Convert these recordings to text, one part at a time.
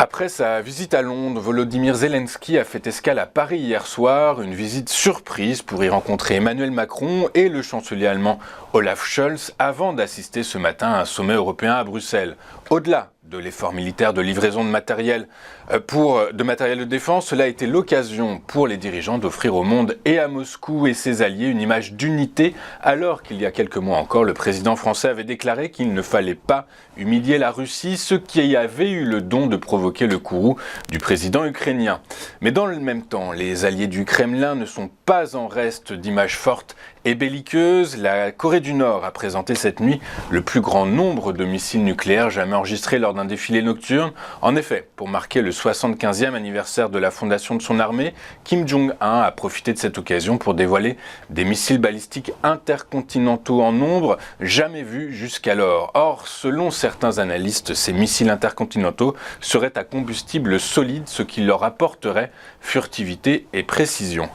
Après sa visite à Londres, Volodymyr Zelensky a fait escale à Paris hier soir, une visite surprise pour y rencontrer Emmanuel Macron et le chancelier allemand Olaf Scholz avant d'assister ce matin à un sommet européen à Bruxelles. Au-delà de l'effort militaire de livraison de matériel de défense, cela a été l'occasion pour les dirigeants d'offrir au monde et à Moscou et ses alliés une image d'unité, alors qu'il y a quelques mois encore, le président français avait déclaré qu'il ne fallait pas humilier la Russie, ce qui avait eu le don de provoquer le courroux du président ukrainien. Mais dans le même temps, les alliés du Kremlin ne sont pas en reste d'images fortes et belliqueuses. La Corée du Nord a présenté cette nuit le plus grand nombre de missiles nucléaires jamais enregistrés lors d'un défilé nocturne. En effet, pour marquer le 75e anniversaire de la fondation de son armée, Kim Jong-un a profité de cette occasion pour dévoiler des missiles balistiques intercontinentaux en nombre jamais vus jusqu'alors. Or, selon certains analystes, ces missiles intercontinentaux seraient à combustible solide, ce qui leur apporterait furtivité et précision.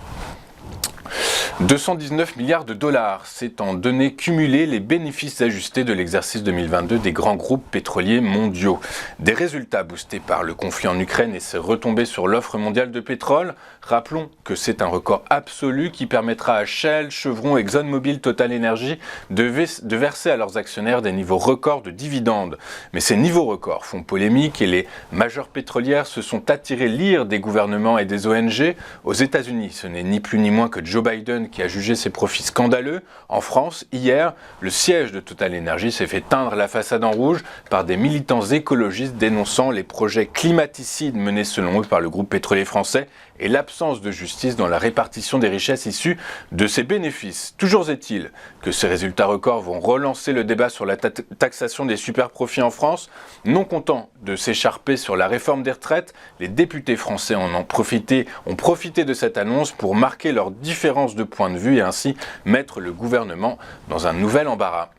219 milliards de dollars, c'est en données cumulées les bénéfices ajustés de l'exercice 2022 des grands groupes pétroliers mondiaux. Des résultats boostés par le conflit en Ukraine et ses retombées sur l'offre mondiale de pétrole. Rappelons que c'est un record absolu qui permettra à Shell, Chevron, ExxonMobil, Total Energy de verser à leurs actionnaires des niveaux records de dividendes. Mais ces niveaux records font polémique et les majeures pétrolières se sont attirées l'ire des gouvernements et des ONG. Aux États-Unis, ce n'est ni plus ni moins que Joe Biden qui a jugé ses profits scandaleux. En France, hier, le siège de Total Energy s'est fait teindre la façade en rouge par des militants écologistes dénonçant les projets climaticides menés selon eux par le groupe pétrolier français et l'absence de justice dans la répartition des richesses issues de ces bénéfices. Toujours est-il que ces résultats records vont relancer le débat sur la taxation des super-profits en France. Non contents de s'écharper sur la réforme des retraites, les députés français ont profité de cette annonce pour marquer leurs différences de point de vue et ainsi mettre le gouvernement dans un nouvel embarras.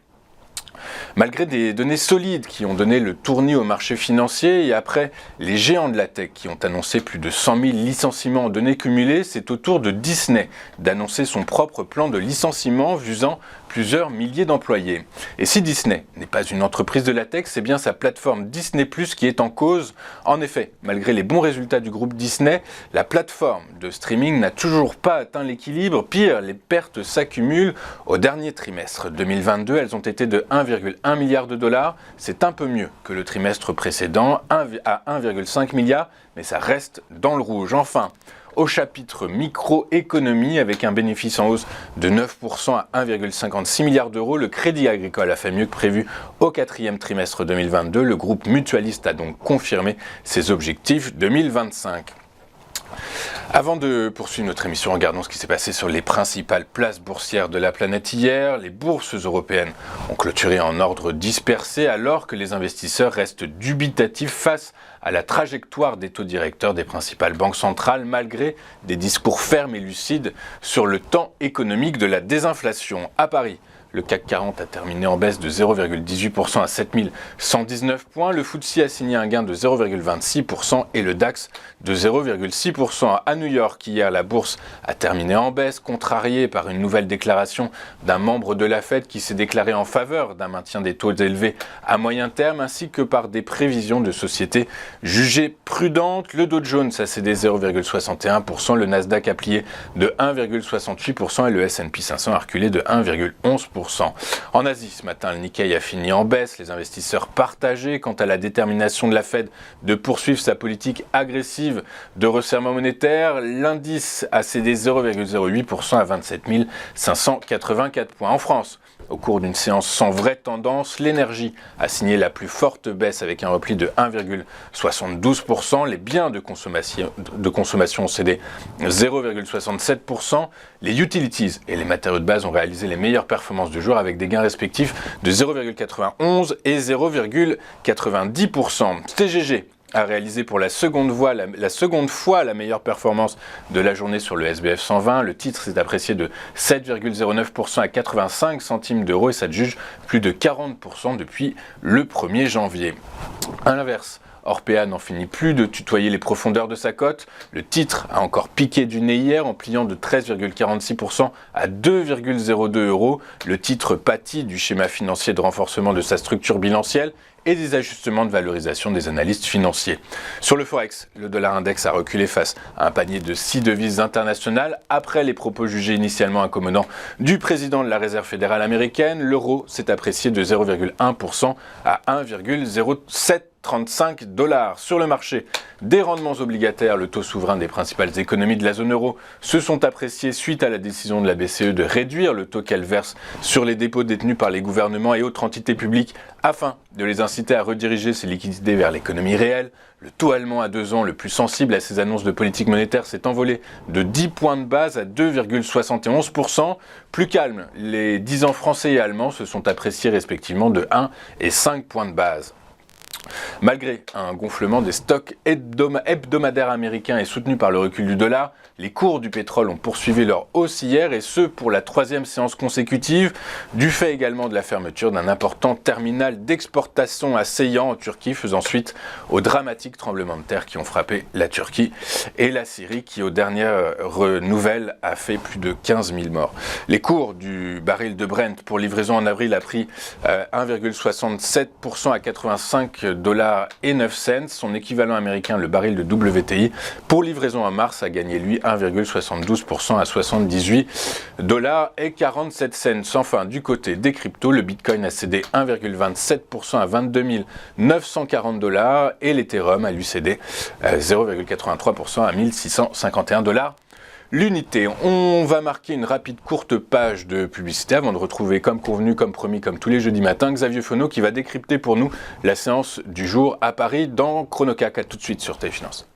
Malgré des données solides qui ont donné le tournis au marché financier et après les géants de la tech qui ont annoncé plus de 100 000 licenciements en données cumulées, c'est au tour de Disney d'annoncer son propre plan de licenciement visant plusieurs milliers d'employés. Et si Disney n'est pas une entreprise de la tech, c'est bien sa plateforme Disney+ qui est en cause. En effet, malgré les bons résultats du groupe Disney, la plateforme de streaming n'a toujours pas atteint l'équilibre. Pire, les pertes s'accumulent. Au dernier trimestre 2022, elles ont été de 1,1 milliard de dollars. C'est un peu mieux que le trimestre précédent, à 1,5 milliard, mais ça reste dans le rouge. Enfin, au chapitre microéconomie, avec un bénéfice en hausse de 9% à 1,56 milliard d'euros, le Crédit Agricole a fait mieux que prévu au quatrième trimestre 2022. Le groupe mutualiste a donc confirmé ses objectifs 2025. Avant de poursuivre notre émission, regardons ce qui s'est passé sur les principales places boursières de la planète hier. Les bourses européennes ont clôturé en ordre dispersé alors que les investisseurs restent dubitatifs face à la trajectoire des taux directeurs des principales banques centrales malgré des discours fermes et lucides sur le temps économique de la désinflation. À Paris, le CAC 40 a terminé en baisse de 0,18% à 7119 points. Le FTSE a signé un gain de 0,26% et le DAX de 0,6%. À New York, hier, la bourse a terminé en baisse, contrariée par une nouvelle déclaration d'un membre de la Fed qui s'est déclaré en faveur d'un maintien des taux élevés à moyen terme, ainsi que par des prévisions de sociétés jugées prudentes. Le Dow Jones a cédé 0,61%, le Nasdaq a plié de 1,68% et le S&P 500 a reculé de 1,11%. En Asie, ce matin, le Nikkei a fini en baisse, les investisseurs partagés quant à la détermination de la Fed de poursuivre sa politique agressive de resserrement monétaire. L'indice a cédé 0,08% à 27 584 points. En France, au cours d'une séance sans vraie tendance, l'énergie a signé la plus forte baisse avec un repli de 1,72%. Les biens de consommation ont cédé 0,67%. Les utilities et les matériaux de base ont réalisé les meilleures performances du jour avec des gains respectifs de 0,91 et 0,90%. TGG a réalisé pour la seconde fois la meilleure performance de la journée sur le SBF 120. Le titre s'est apprécié de 7,09% à 85 centimes d'euros et ça juge plus de 40% depuis le 1er janvier. À l'inverse, Orpea n'en finit plus de tutoyer les profondeurs de sa cote. Le titre a encore piqué du nez hier en pliant de 13,46% à 2,02 €. Le titre pâtit du schéma financier de renforcement de sa structure bilancielle et des ajustements de valorisation des analystes financiers. Sur le Forex, le dollar index a reculé face à un panier de 6 devises internationales. Après les propos jugés initialement incommodants du président de la Réserve fédérale américaine, l'euro s'est apprécié de 0,1% à 1,0735 $. Sur le marché des rendements obligataires, le taux souverain des principales économies de la zone euro se sont appréciés suite à la décision de la BCE de réduire le taux qu'elle verse sur les dépôts détenus par les gouvernements et autres entités publiques afin de les inciter à rediriger ces liquidités vers l'économie réelle. Le taux allemand à 2 ans, le plus sensible à ces annonces de politique monétaire, s'est envolé de 10 points de base à 2,71%. Plus calme, les 10 ans français et allemands se sont appréciés respectivement de 1 et 5 points de base. Malgré un gonflement des stocks hebdomadaires américains et soutenu par le recul du dollar, les cours du pétrole ont poursuivi leur hausse hier et ce pour la 3e séance consécutive, du fait également de la fermeture d'un important terminal d'exportation à Seyhan en Turquie, faisant suite aux dramatiques tremblements de terre qui ont frappé la Turquie et la Syrie qui, aux dernières nouvelles, a fait plus de 15 000 morts. Les cours du baril de Brent pour livraison en avril a pris 1,67% à 85,09 $. Son équivalent américain, le baril de WTI, pour livraison en mars, a gagné lui 1,72% à 78,47 $. Enfin, du côté des cryptos, le Bitcoin a cédé 1,27% à 22 940 $ et l'Ethereum a lui cédé 0,83% à 1651 $ l'unité. On va marquer une rapide courte page de publicité avant de retrouver, comme convenu, comme promis, comme tous les jeudis matins, Xavier Fono qui va décrypter pour nous la séance du jour à Paris dans Chronocac. À tout de suite sur Téléfinance.